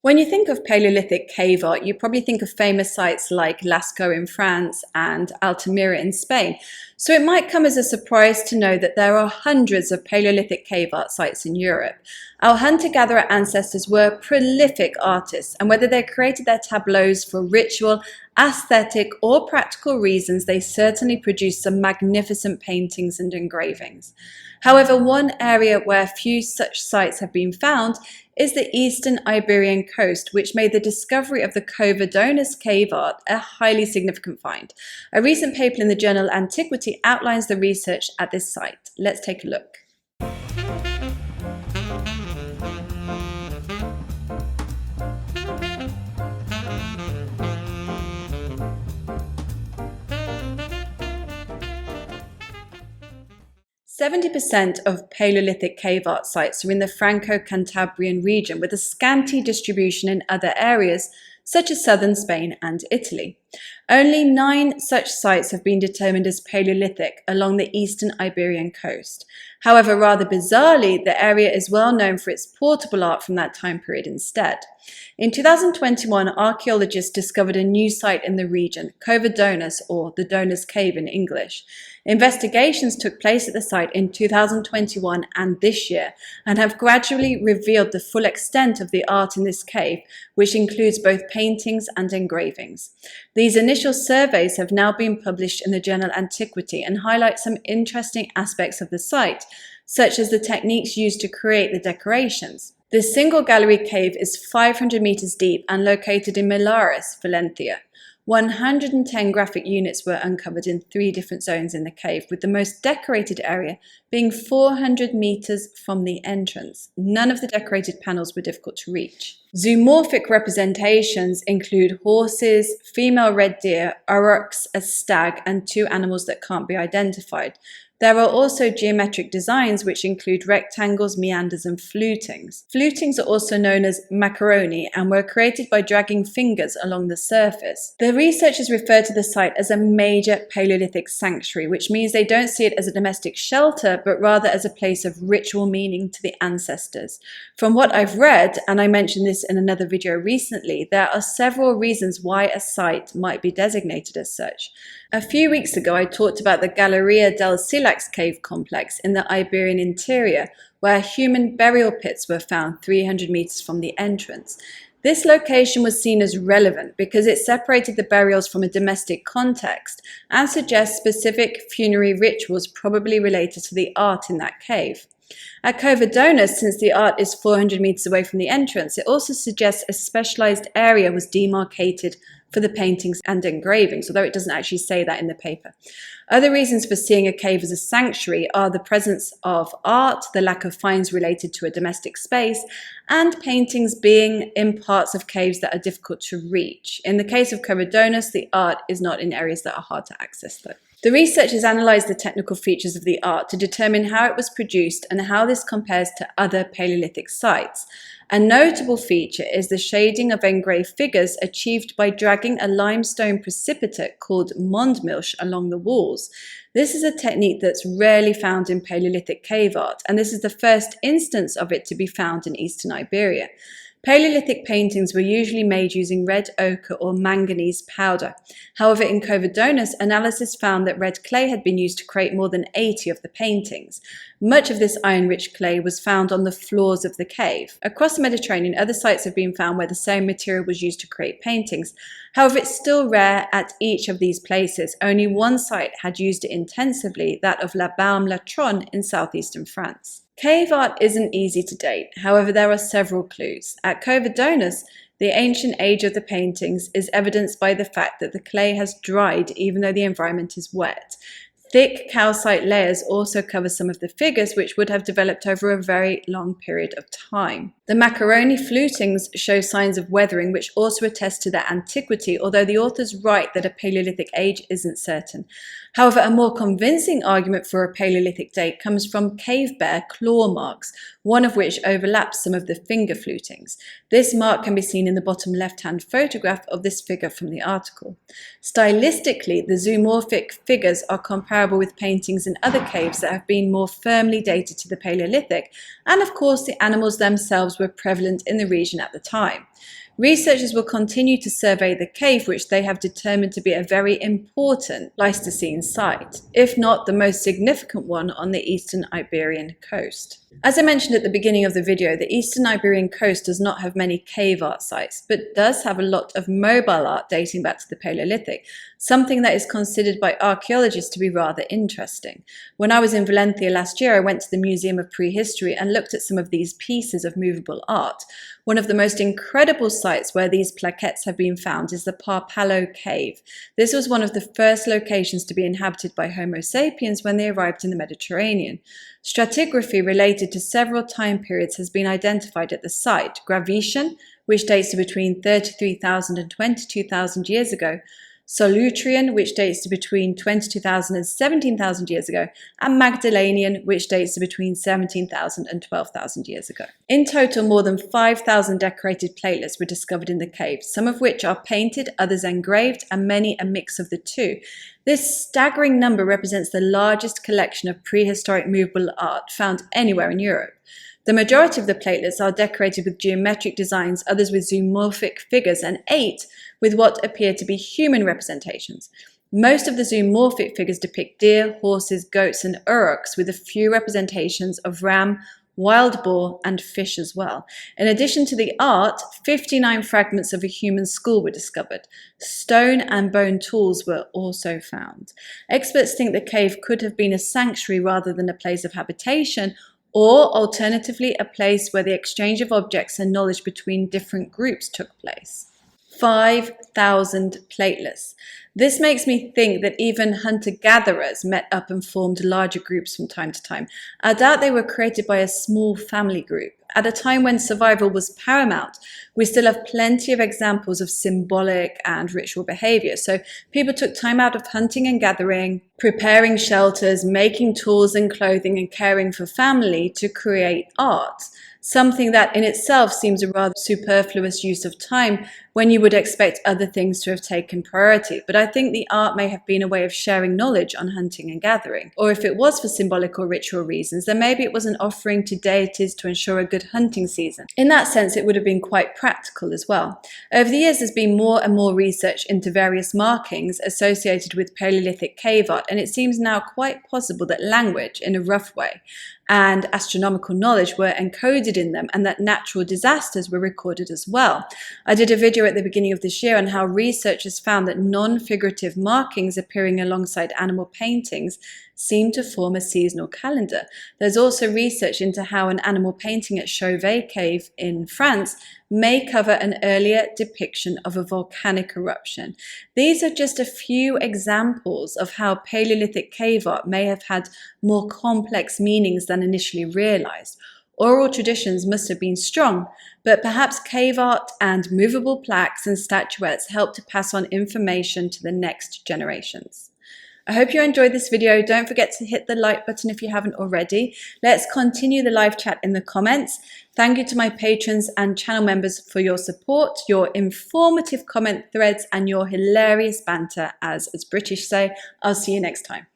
When you think of Paleolithic cave art, you probably think of famous sites like Lascaux in France and Altamira in Spain. So it might come as a surprise to know that there are hundreds of Paleolithic cave art sites in Europe. Our hunter-gatherer ancestors were prolific artists, and whether they created their tableaus for ritual, aesthetic, or practical reasons, they certainly produced some magnificent paintings and engravings. However, one area where few such sites have been found is the eastern Iberian coast, which made the discovery of the Cova Dones cave art a highly significant find. A recent paper in the journal Antiquity outlines the research at this site. Let's take a look. "70% of Paleolithic cave art sites are in the Franco-Cantabrian region, with a scanty distribution in other areas, such as southern Spain and Italy. Only 9 such sites have been determined as Paleolithic along the eastern Iberian coast. However, rather bizarrely, the area is well known for its portable art from that time period instead. In 2021, archaeologists discovered a new site in the region, Cova Dones, or the Dones Cave in English. Investigations took place at the site in 2021 and this year, and have gradually revealed the full extent of the art in this cave, which includes both paintings and engravings. These initial surveys have now been published in the journal Antiquity and highlight some interesting aspects of the site, such as the techniques used to create the decorations. This single gallery cave is 500 meters deep and located in Milares, Valencia. 110 graphic units were uncovered in 3 different zones in the cave, with the most decorated area being 400 meters from the entrance. None of the decorated panels were difficult to reach. Zoomorphic representations include horses, female red deer, aurochs, a stag, and 2 animals that can't be identified. There are also geometric designs which include rectangles, meanders, and flutings. Flutings are also known as macaroni and were created by dragging fingers along the surface. The researchers refer to the site as a major Paleolithic sanctuary, which means they don't see it as a domestic shelter, but rather as a place of ritual meaning to the ancestors. From what I've read, and I mentioned this in another video recently, there are several reasons why a site might be designated as such. A few weeks ago, I talked about the Galleria del Silax cave complex in the Iberian interior, where human burial pits were found 300 meters from the entrance. This location was seen as relevant because it separated the burials from a domestic context and suggests specific funerary rituals probably related to the art in that cave. At Cova Dones, since the art is 400 meters away from the entrance, it also suggests a specialized area was demarcated for the paintings and engravings, although it doesn't actually say that in the paper. Other reasons for seeing a cave as a sanctuary are the presence of art, the lack of finds related to a domestic space, and paintings being in parts of caves that are difficult to reach. In the case of Cova Dones, the art is not in areas that are hard to access though. The researchers analysed the technical features of the art to determine how it was produced and how this compares to other Paleolithic sites. A notable feature is the shading of engraved figures achieved by dragging a limestone precipitate called mondmilch along the walls. This is a technique that's rarely found in Paleolithic cave art, and this is the first instance of it to be found in eastern Iberia. Paleolithic paintings were usually made using red ochre or manganese powder. However, in Cova Dones, analysis found that red clay had been used to create more than 80 of the paintings. Much of this iron-rich clay was found on the floors of the cave. Across the Mediterranean, other sites have been found where the same material was used to create paintings. However, it's still rare at each of these places. Only one site had used it intensively, that of La Baume-la-Tronne in southeastern France. Cave art isn't easy to date, however there are several clues. At Cova Dones, the ancient age of the paintings is evidenced by the fact that the clay has dried even though the environment is wet. Thick calcite layers also cover some of the figures, which would have developed over a very long period of time. The macaroni flutings show signs of weathering, which also attest to their antiquity, although the authors write that a Paleolithic age isn't certain. However, a more convincing argument for a Paleolithic date comes from cave bear claw marks, one of which overlaps some of the finger flutings. This mark can be seen in the bottom left-hand photograph of this figure from the article. Stylistically, the zoomorphic figures are comparable with paintings in other caves that have been more firmly dated to the Paleolithic, and of course the animals themselves were prevalent in the region at the time. Researchers will continue to survey the cave, which they have determined to be a very important Pleistocene site, if not the most significant one on the eastern Iberian coast. As I mentioned at the beginning of the video, the eastern Iberian coast does not have many cave art sites, but does have a lot of mobile art dating back to the Paleolithic, something that is considered by archaeologists to be rather interesting. When I was in Valencia last year, I went to the Museum of Prehistory and looked at some of these pieces of movable art. One of the most incredible sites where these plaquettes have been found is the Parpalló Cave. This was one of the first locations to be inhabited by Homo sapiens when they arrived in the Mediterranean. Stratigraphy related to several time periods has been identified at the site. Gravettian, which dates to between 33,000 and 22,000 years ago, Solutrian, which dates to between 22,000 and 17,000 years ago, and Magdalenian, which dates to between 17,000 and 12,000 years ago. In total, more than 5,000 decorated platelets were discovered in the cave, some of which are painted, others engraved, and many a mix of the two. This staggering number represents the largest collection of prehistoric movable art found anywhere in Europe. The majority of the platelets are decorated with geometric designs, others with zoomorphic figures, and 8 with what appear to be human representations. Most of the zoomorphic figures depict deer, horses, goats, and uruks, with a few representations of ram, wild boar, and fish as well. In addition to the art, 59 fragments of a human skull were discovered. Stone and bone tools were also found. Experts think the cave could have been a sanctuary rather than a place of habitation, or alternatively a place where the exchange of objects and knowledge between different groups took place. 5,000 platelets. This makes me think that even hunter-gatherers met up and formed larger groups from time to time. I doubt they were created by a small family group. At a time when survival was paramount, we still have plenty of examples of symbolic and ritual behavior. So people took time out of hunting and gathering, preparing shelters, making tools and clothing, and caring for family to create art. Something that in itself seems a rather superfluous use of time when you would expect other things to have taken priority. But I think the art may have been a way of sharing knowledge on hunting and gathering. Or if it was for symbolic or ritual reasons, then maybe it was an offering to deities to ensure a good hunting season. In that sense, it would have been quite practical as well. Over the years, there's been more and more research into various markings associated with Paleolithic cave art, and it seems now quite possible that language, in a rough way, and astronomical knowledge were encoded in them, and that natural disasters were recorded as well. I did a video at the beginning of this year on how researchers found that non-figurative markings appearing alongside animal paintings seem to form a seasonal calendar. There's also research into how an animal painting at Cova Cave in France may cover an earlier depiction of a volcanic eruption. These are just a few examples of how Paleolithic cave art may have had more complex meanings than initially realized. Oral traditions must have been strong, but perhaps cave art and movable plaques and statuettes helped to pass on information to the next generations. I hope you enjoyed this video. Don't forget to hit the like button if you haven't already. Let's continue the live chat in the comments. Thank you to my patrons and channel members for your support, your informative comment threads, and your hilarious banter, as British say. I'll see you next time.